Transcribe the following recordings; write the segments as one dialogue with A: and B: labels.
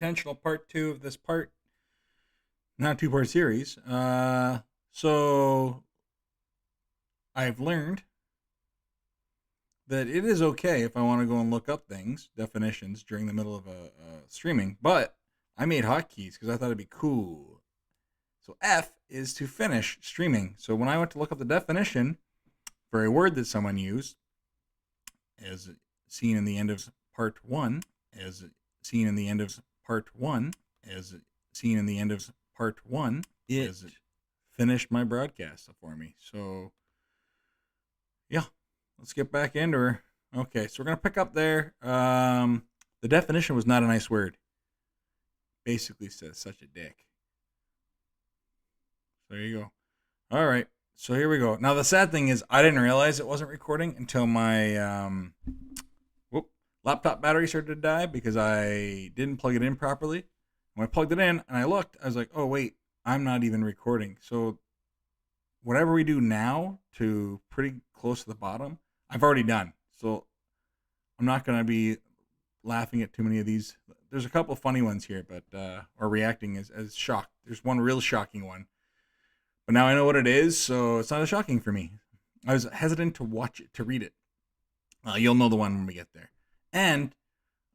A: Intentional part two of this not two-part series. So I've learned that it is okay if I want to go and look up things, definitions, during the middle of a streaming, but I made hotkeys because I thought it'd be cool. So F is to finish streaming. So when I went to look up the definition for a word that someone used, as seen in the end of part one, as seen in the end of part one, as seen in the end of part one, it finished my broadcast for me. So, yeah, let's get back into her. Okay, so we're going to pick up there. The definition was not a nice word. Basically says such a dick. So there you go. All right, so here we go. Now, the sad thing is I didn't realize it wasn't recording until my laptop battery started to die because I didn't plug it in properly. When I plugged it in and I looked, I was like, oh, wait, I'm not even recording. So whatever we do now to pretty close to the bottom, I've already done. So I'm not going to be laughing at too many of these. There's a couple funny ones here, but or reacting as shocked. There's one real shocking one. But now I know what it is, so it's not as shocking for me. I was hesitant to watch it, to read it. You'll know the one when we get there. And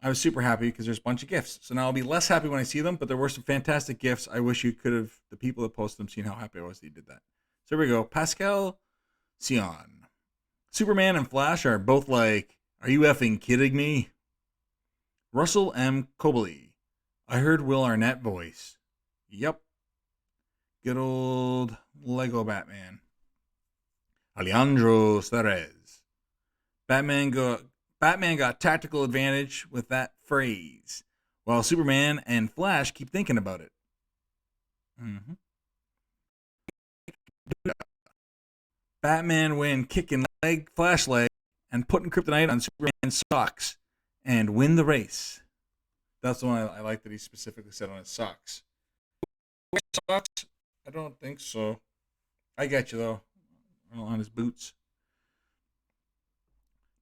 A: I was super happy because there's a bunch of gifts. So now I'll be less happy when I see them, but there were some fantastic gifts. I wish you could have, the people that posted them, seen how happy I was that you did that. So here we go. Pascal Sion. Superman and Flash are both like, are you effing kidding me? Russell M. Cobley. I heard Will Arnett voice. Yep. Good old Lego Batman. Alejandro Starez. Batman got tactical advantage with that phrase, while Superman and Flash keep thinking about it. Mm-hmm. Batman win kicking Flash leg, and putting kryptonite on Superman's socks and win the race. That's the one I like that he specifically said on his socks. Socks? I don't think so. I get you though. On his boots.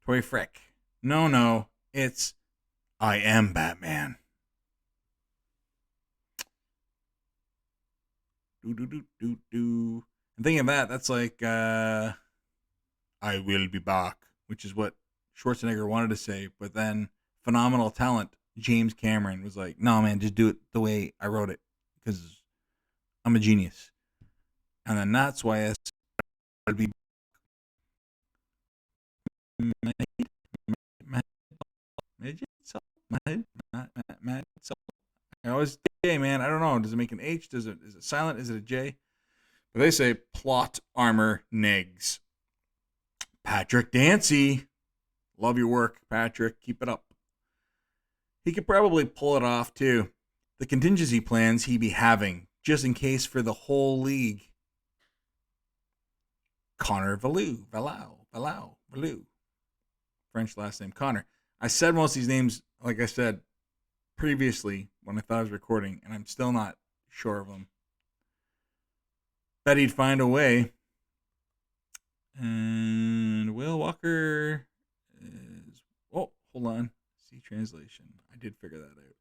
A: Toy Frick. No, it's I am Batman. Do. And thinking of that, that's like I will be back, which is what Schwarzenegger wanted to say, but then phenomenal talent James Cameron was like, "No, man, just do it the way I wrote it, because I'm a genius." And then that's why I would be I always J, man. I don't know. Does it make an H? Is it silent? Is it a J? But they say plot armor negs. Patrick Dancy. Love your work, Patrick. Keep it up. He could probably pull it off too. The contingency plans he be having, just in case for the whole league. Connor Valou. French last name, Connor. I said most of these names, like I said previously when I thought I was recording, and I'm still not sure of them. Bet he'd find a way. And Will Walker is. Oh, hold on. See translation. I did figure that out.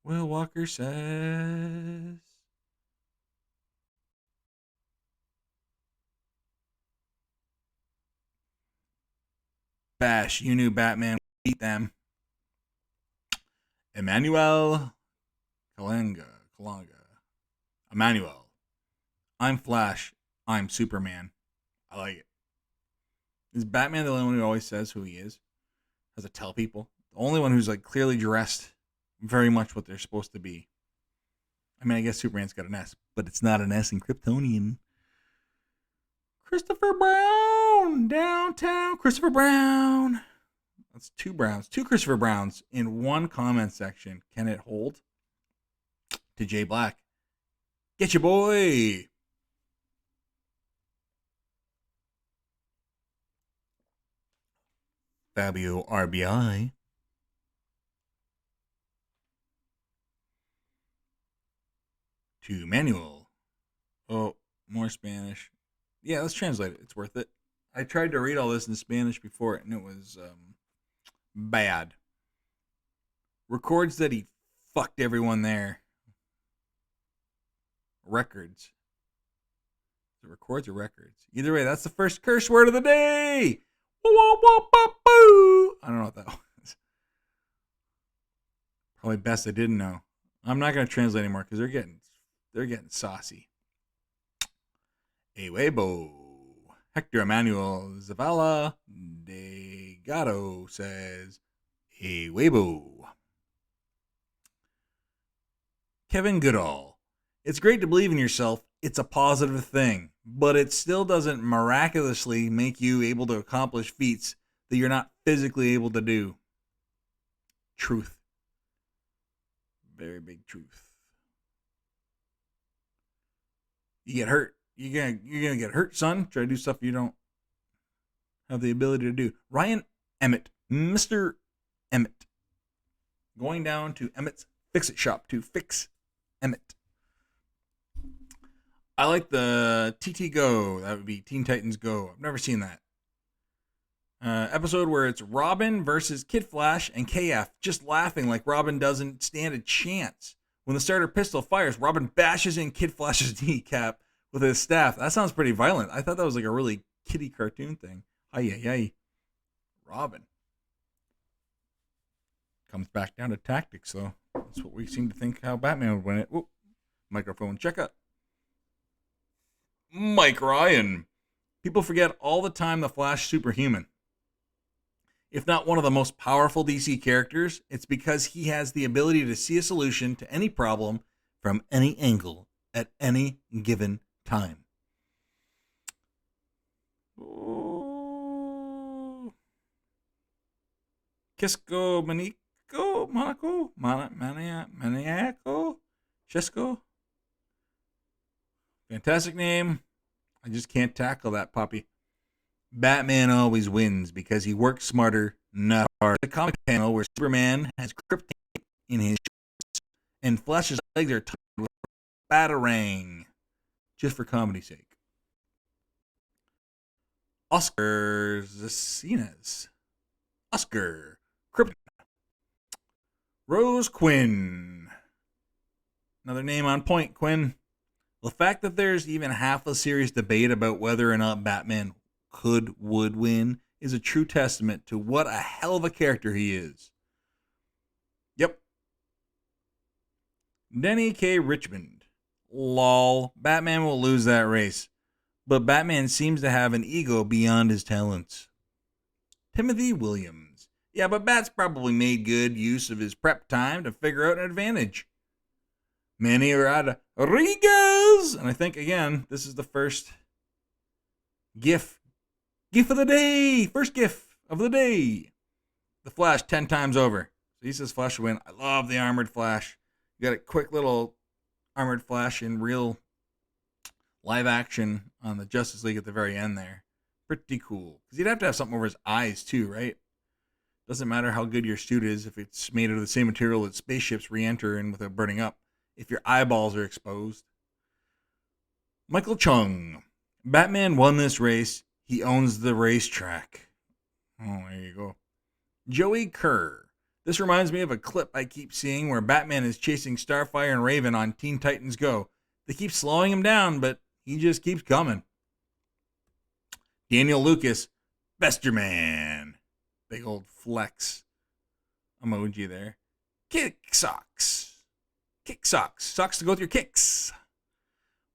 A: Will Walker says. Bash, you knew Batman would beat them. Emmanuel Kalanga. Emmanuel. I'm Flash. I'm Superman. I like it. Is Batman the only one who always says who he is? Has to tell people? The only one who's like clearly dressed very much what they're supposed to be. I mean, I guess Superman's got an S, but it's not an S in Kryptonian. Christopher Brown, downtown. Christopher Brown. That's two Browns, two Christopher Browns in one comment section. Can it hold? To Jay Black. Get your boy. Fabio RBI. To Manuel. Oh, more Spanish. Yeah, let's translate it. It's worth it. I tried to read all this in Spanish before, and it was bad. Records that he fucked everyone there. Records. It records or records? Either way, that's the first curse word of the day. Whoa, whoa, whoa, whoa, whoa. I don't know what that was. Probably best I didn't know. I'm not gonna translate anymore because they're getting saucy. A Weibo. Hector Emmanuel Zavala de Gato says, A Weibo. Kevin Goodall. It's great to believe in yourself. It's a positive thing, but it still doesn't miraculously make you able to accomplish feats that you're not physically able to do. Truth. Very big truth. You get hurt. You're gonna get hurt, son. Try to do stuff you don't have the ability to do. Ryan Emmett, Mr. Emmett, going down to Emmett's Fix-It Shop to fix Emmett. I like the TT Go. That would be Teen Titans Go. I've never seen that. Episode where it's Robin versus Kid Flash and KF just laughing like Robin doesn't stand a chance. When the starter pistol fires, Robin bashes in Kid Flash's kneecap with his staff. That sounds pretty violent. I thought that was like a really kiddie cartoon thing. Ay. Robin. Comes back down to tactics, though. That's what we seem to think how Batman would win it. Whoop. Microphone checkup. Mike Ryan. People forget all the time the Flash superhuman. If not one of the most powerful DC characters, it's because he has the ability to see a solution to any problem from any angle at any given time. Ooh. Kisco Monaco, Maniaco, Chesco. Fantastic name. I just can't tackle that puppy. Batman always wins because he works smarter, not harder. The comic panel where Superman has kryptonite in his shorts and Flash's legs are tied with batarang, just for comedy's sake. Oscar Zacinas. Oscar Kryptonite. Rose Quinn. Another name on point, Quinn. The fact that there's even half a serious debate about whether or not Batman would win is a true testament to what a hell of a character he is. Yep. Denny K. Richmond. Lol. Batman will lose that race. But Batman seems to have an ego beyond his talents. Timothy Williams. Yeah, but Bat's probably made good use of his prep time to figure out an advantage. Manny Rodriguez. And I think, again, this is the first GIF of the day. First GIF of the day. The Flash 10 times over. So he says Flash will win. I love the armored Flash. You got a quick little armored Flash in real live action on the Justice League at the very end there. Pretty cool. Because you'd have to have something over his eyes too, right? Doesn't matter how good your suit is if it's made out of the same material that spaceships re-enter in without burning up. If your eyeballs are exposed. Michael Chung. Batman won this race. He owns the racetrack. Oh, there you go. Joey Kerr. This reminds me of a clip I keep seeing where Batman is chasing Starfire and Raven on Teen Titans Go. They keep slowing him down, but he just keeps coming. Daniel Lucas. Bester Man. Big old flex emoji there. Kick socks. Kick socks. Socks to go with your kicks.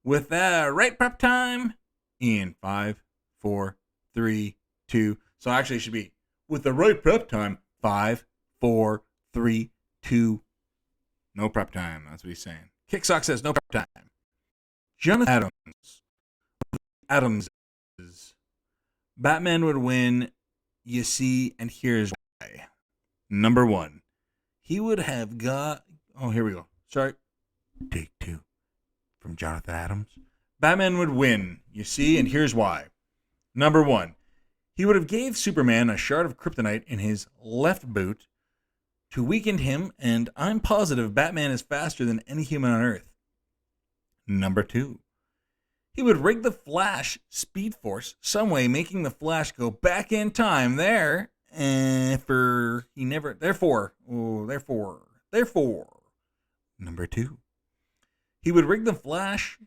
A: With that right prep time in 5, 4, 3, 2. So actually it should be with the right prep time. 5, 4, 3, 2. No prep time. That's what he's saying. Kick Sock says no prep time. Jonathan Adams. Batman would win, you see, and here's why. Number 1. He would have got... Oh, here we go. Sorry. Take 2. From Jonathan Adams. Batman would win, you see, and here's why. Number 1. He would have gave Superman a shard of kryptonite in his left boot to weaken him, and I'm positive Batman is faster than any human on Earth. Number 2. He would rig the Flash Speed Force some way, making the Flash go back in time there, therefore, Number 2. He would rig the Flash.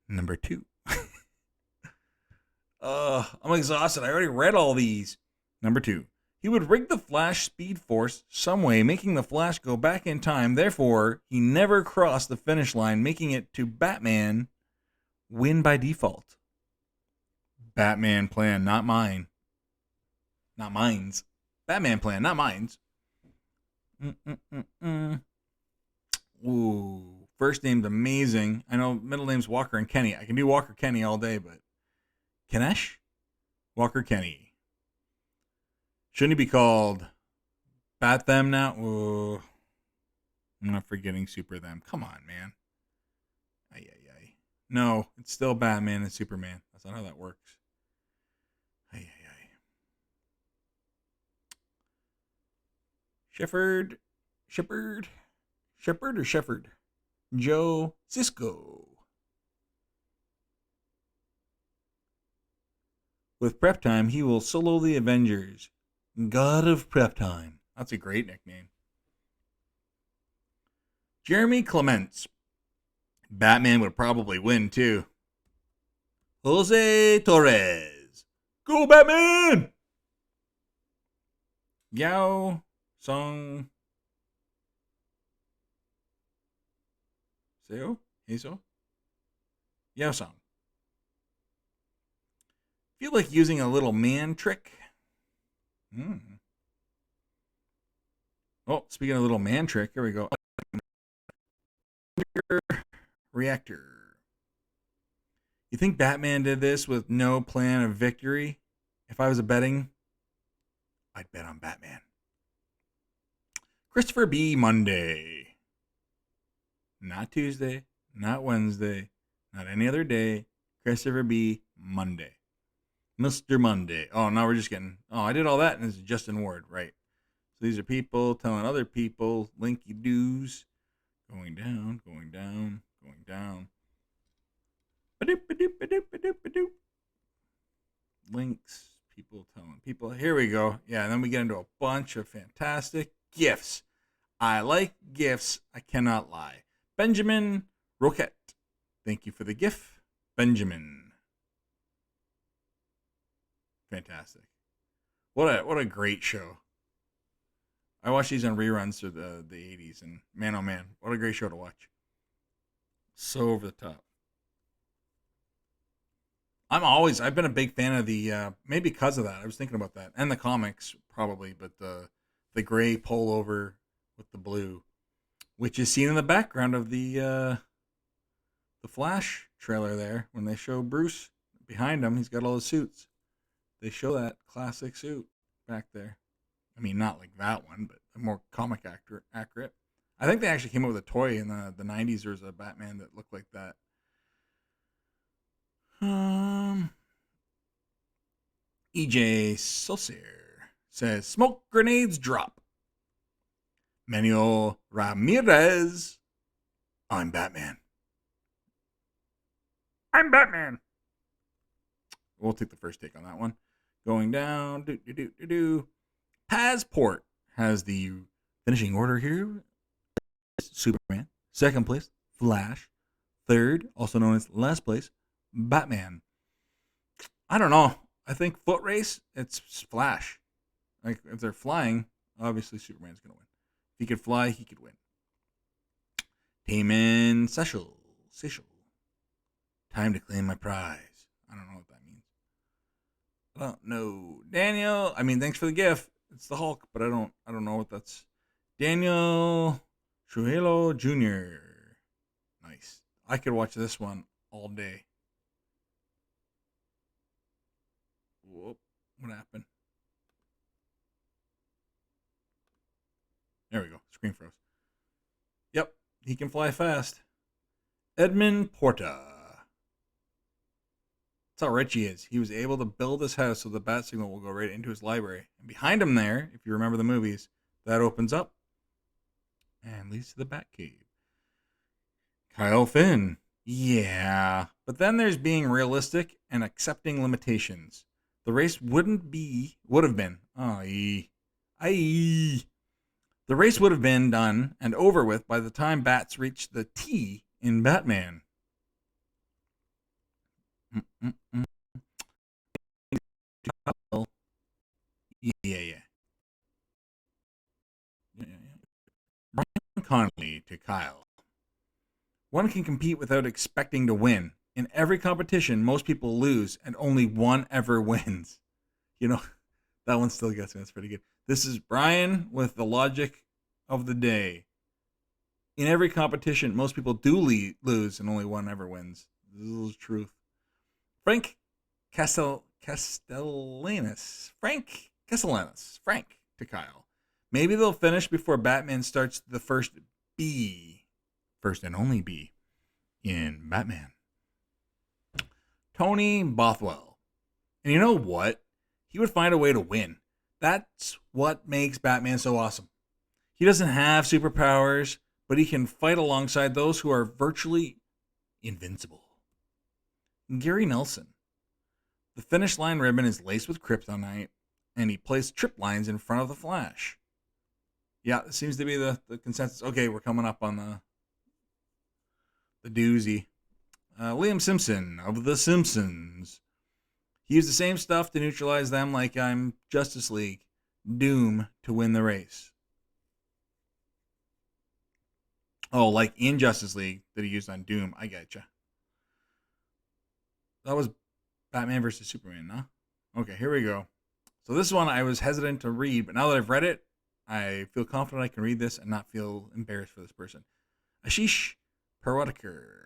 A: Number 2. I'm exhausted. I already read all these. Number 2. He would rig the Flash Speed Force some way, making the Flash go back in time. Therefore, he never crossed the finish line, making it to Batman win by default. Batman plan, not mine. Not mine's. Batman plan, not mine's. Ooh, first name's amazing. I know middle name's Walker and Kenny. I can do Walker Kenny all day, but Kenesh? Walker Kenny. Shouldn't he be called Bat Them now? Ooh, I'm not forgetting Super Them. Come on, man. Ay. No, it's still Batman and Superman. That's not how that works. Ay. Shepard or Shepard? Joe Cisco. With prep time, he will solo the Avengers. God of Prep Time. That's a great nickname. Jeremy Clements. Batman would probably win, too. Jose Torres. Go, Batman! Yao Song. Seo? Eso? Yao Song. Feel like using a little man trick? Oh, speaking of little man trick, here we go. Reactor. You think Batman did this with no plan of victory? If I was a betting, I'd bet on Batman. Christopher B. Monday. Not Tuesday, not Wednesday, not any other day. Christopher B. Monday. Mr. Monday. Oh, now we're just getting... Oh, I did all that and it's Justin Ward, right. So these are people telling other people, linky doos. Going down. Links, people telling people. Here we go. Yeah, and then we get into a bunch of fantastic gifts. I like gifts. I cannot lie. Benjamin Roquette. Thank you for the gift, Benjamin. Fantastic. What a great show. I watched these on reruns through the 80s, and man, oh man, what a great show to watch. So over the top. I've been a big fan of the, maybe because of that, I was thinking about that, and the comics probably, but the gray pullover with the blue, which is seen in the background of the Flash trailer there, when they show Bruce behind him, he's got all his suits. They show that classic suit back there. I mean, not like that one, but more comic accurate. I think they actually came up with a toy in the 90s. There's a Batman that looked like that. EJ Saucier says, smoke grenades drop. Manuel Ramirez. I'm Batman. I'm Batman. We'll take the first take on that one. Going down. Passport has the finishing order here. Superman. Second place, Flash. Third, also known as last place, Batman. I don't know. I think foot race, it's Flash. Like, if they're flying, obviously Superman's going to win. If he could fly, he could win. Taman Sechel. Time to claim my prize. I don't know what that means. I don't know. Daniel, thanks for the gift. It's the Hulk, but I don't know what that's. Daniel Trujillo Jr. Nice. I could watch this one all day. Whoop. What happened? There we go. Screen froze. Yep. He can fly fast. Edmund Porta. That's how rich he is. He was able to build his house so the bat signal will go right into his library. And behind him there, if you remember the movies, that opens up and leads to the Batcave. Kyle Finn. Yeah. But then there's being realistic and accepting limitations. The race would have been. Aye. The race would have been done and over with by the time bats reached the T in Batman. Mm-mm-mm. Yeah, yeah. Brian Connolly to Kyle. One can compete without expecting to win. In every competition, most people lose, and only one ever wins. You know, that one still gets me. That's pretty good. This is Brian with the logic of the day. In every competition, most people do lose, and only one ever wins. This is truth. Frank Castellanos. Frank to Kyle. Maybe they'll finish before Batman starts the first B. First and only B in Batman. Tony Bothwell. And you know what? He would find a way to win. That's what makes Batman so awesome. He doesn't have superpowers, but he can fight alongside those who are virtually invincible. Gary Nelson. The finish line ribbon is laced with kryptonite, and he placed trip lines in front of the Flash. Yeah, it seems to be the consensus. Okay, we're coming up on the doozy. Liam Simpson of The Simpsons. He used the same stuff to neutralize them like I'm Justice League. Doom to win the race. Oh, like in Justice League that he used on Doom. I getcha. That was Batman versus Superman, huh? Okay, here we go. So this one I was hesitant to read, but now that I've read it, I feel confident I can read this and not feel embarrassed for this person. Ashish Parwadkar.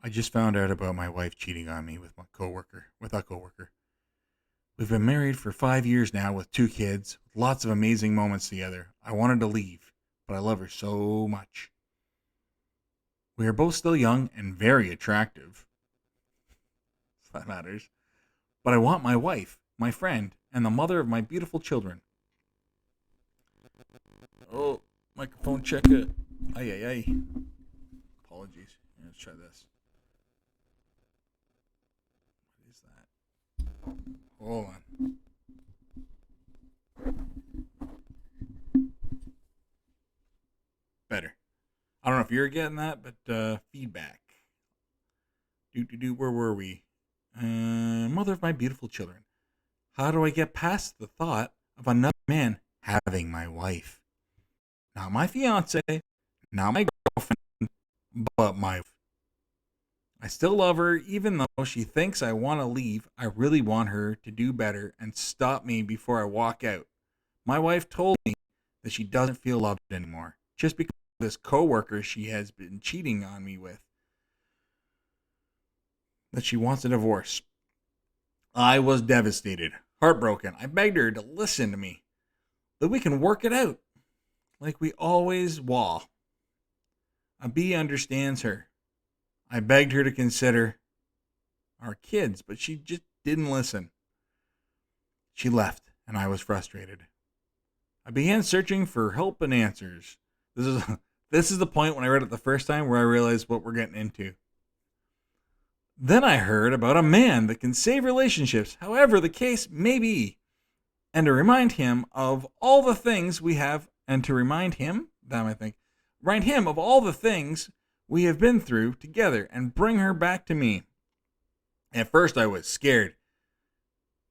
A: I just found out about my wife cheating on me with a coworker. We've been married for 5 years now with 2 kids, with lots of amazing moments together. I wanted to leave, but I love her so much. We are both still young and very attractive. If that matters. But I want my wife, my friend, and the mother of my beautiful children. Oh, microphone checker. Ay. Apologies. Let's try this. What is that? Hold on. Better. I don't know if you're getting that, but feedback. Where were we? Mother of my beautiful children. How do I get past the thought of another man having my wife? Not my fiance, not my girlfriend, but my wife. I still love her, even though she thinks I want to leave. I really want her to do better and stop me before I walk out. My wife told me that she doesn't feel loved anymore, just because of this coworker she has been cheating on me with. That she wants a divorce. I was devastated, heartbroken. I begged her to listen to me, that we can work it out, like we always will. A bee understands her. I begged her to consider our kids, but she just didn't listen. She left, and I was frustrated. I began searching for help and answers. This is the point when I read it the first time where I realized what we're getting into. Then I heard about a man that can save relationships, however the case may be, and to remind him of all the things we have, and to remind him, remind him of all the things we have been through together and bring her back to me. At first I was scared.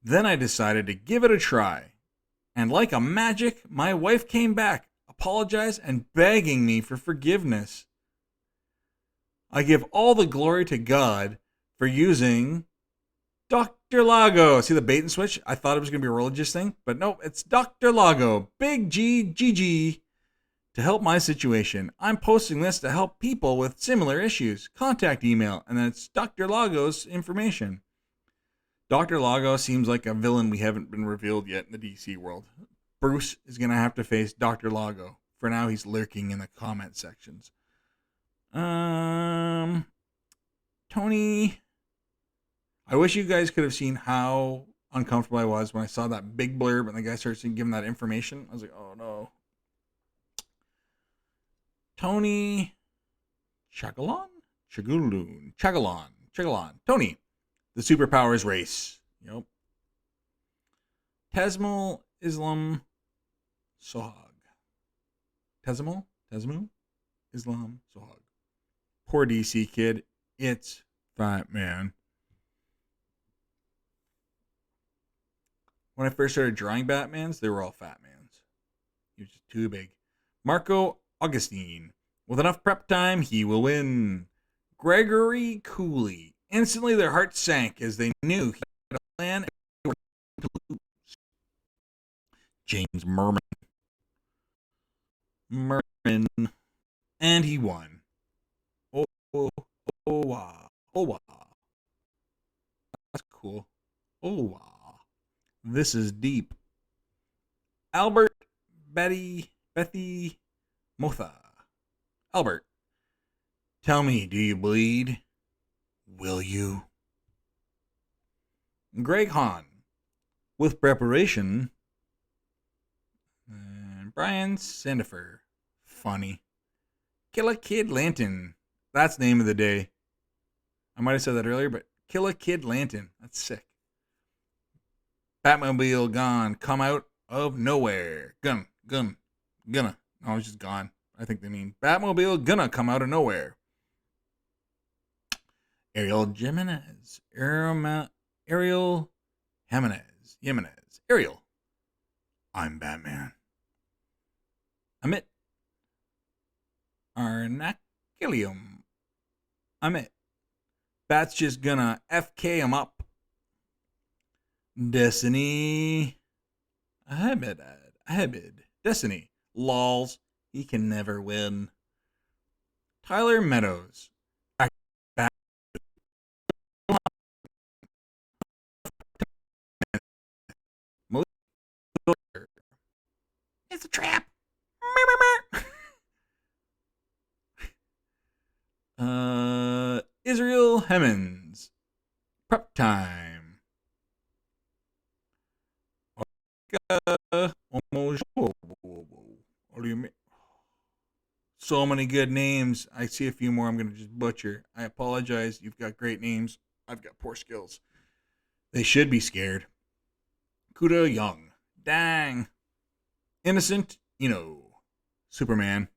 A: Then I decided to give it a try. And like a magic, my wife came back, apologized, and begging me for forgiveness. I give all the glory to God for using Dr. Lago. See the bait and switch? I thought it was going to be a religious thing, but nope, it's Dr. Lago, Big G, to help my situation. I'm posting this to help people with similar issues. Contact email, and then it's Dr. Lago's information. Dr. Lago seems like a villain we haven't been revealed yet in the DC world. Bruce is going to have to face Dr. Lago. For now, he's lurking in the comment sections. Tony, I wish you guys could have seen how uncomfortable I was when I saw that big blurb and the guy starts giving that information. I was like, oh no. Tony Chagalon? Chagalon. Tony, the superpowers race. Yep. Tasmal Islam Sohag. Tezmo, Islam Zog. Poor DC kid. It's Fat Man. When I first started drawing Batmans, they were all Fat Mans. He was just too big. Marco Augustine. With enough prep time, he will win. Gregory Cooley. Instantly, their hearts sank as they knew he had a plan and to lose. James Merman. And he won. Oh, oh, oh, wow. Oh, wow. That's cool. Oh, wow. This is deep. Albert Bethy Motha. Albert, tell me, do you bleed? Will you? Greg Hahn. With preparation. And Brian Sandifer. Funny. Killa Kid Lantern. That's the name of the day. I might have said that earlier, but Killa Kid Lantern. That's sick. Batmobile gone. Come out of nowhere. Gonna. No, it's just gone. I think they mean Batmobile gonna come out of nowhere. Ariel Jimenez. Ariel Jimenez. Ariel. I'm Batman. Amit. Arnacilium. Amit. Bat's just gonna FK him up. Destiny. Ahmed. Destiny. Lols. He can never win. Tyler Meadows. Back. It's a trap. Israel Hemmons. Prep time. Almost. What do you mean? So many good names. I see a few more I'm going to just butcher. I apologize. You've got great names. I've got poor skills. They should be scared. Kuda Young. Dang. Innocent, Superman.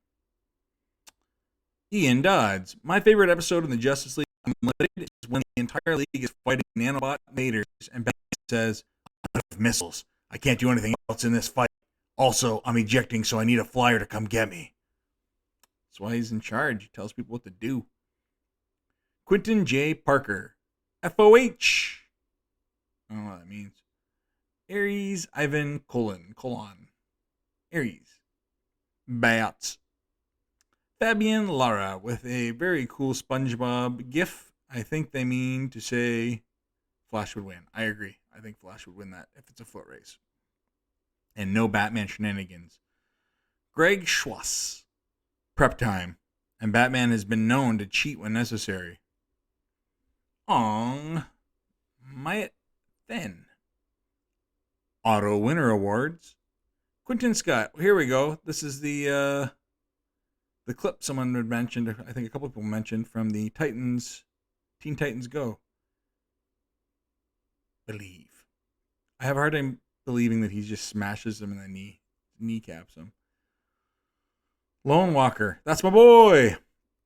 A: Ian Dodds. My favorite episode in the Justice League Unlimited is when the entire league is fighting nanobot invaders and Batman says, I'm out of missiles. I can't do anything else in this fight. Also, I'm ejecting, so I need a flyer to come get me. That's why he's in charge. He tells people what to do. Quentin J. Parker. FOH. I don't know what that means. Aries Ivan colon. Aries. Bats. Fabian Lara with a very cool SpongeBob gif. I think they mean to say Flash would win. I agree. I think Flash would win that if it's a foot race. And no Batman shenanigans. Greg Schwass. Prep time. And Batman has been known to cheat when necessary. Ong. My Thin. Auto Winner Awards. Quentin Scott. Here we go. This is the clip someone had mentioned. I think a couple people mentioned from the Teen Titans Go. Believe. I have a hard time believing that he just smashes them in the kneecaps them. Lone Walker. That's my boy.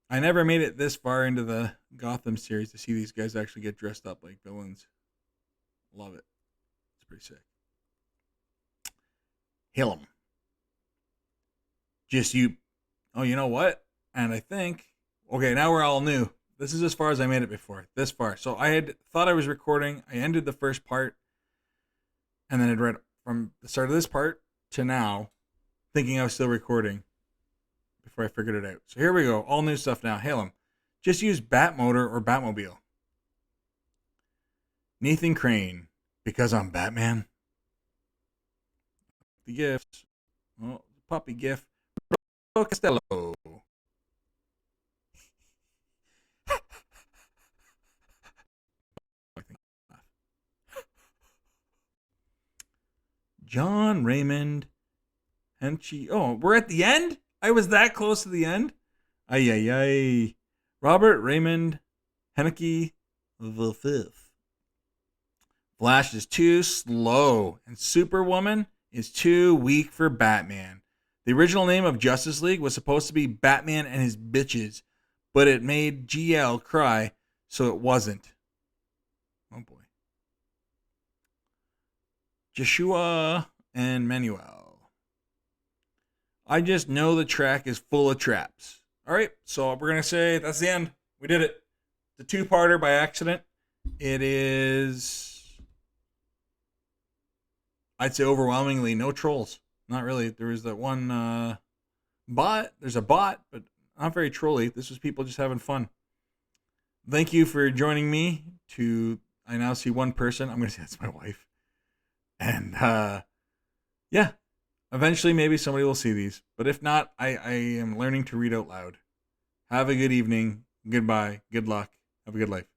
A: I never made it this far into the Gotham series to see these guys actually get dressed up like villains. Love it. It's pretty sick. Hillam. Just you. Oh, you know what? And I think, okay, now we're all new. This is as far as I made it before. This far. So I had thought I was recording. I ended the first part. And then I'd read from the start of this part to now, thinking I was still recording before I figured it out. So here we go. All new stuff now. Halem. Just use Batmotor or Batmobile. Nathan Crane. Because I'm Batman. The gifts. Oh, puppy gif. Costello. John Raymond Henchy. Oh, we're at the end? I was that close to the end? Ay. Robert Raymond Henneke the Fifth. Flash is too slow, and Superwoman is too weak for Batman. The original name of Justice League was supposed to be Batman and His Bitches, but it made GL cry, so it wasn't. Oh boy. Joshua and Manuel. I just know the track is full of traps. All right, so we're going to say that's the end. We did it. The two-parter by accident. It is, I'd say overwhelmingly no trolls. Not really. There was that one bot. There's a bot, but not very trolly. This was people just having fun. Thank you for joining me. I now see one person. I'm going to say that's my wife. And yeah, eventually maybe somebody will see these. But if not, I am learning to read out loud. Have a good evening. Goodbye. Good luck. Have a good life.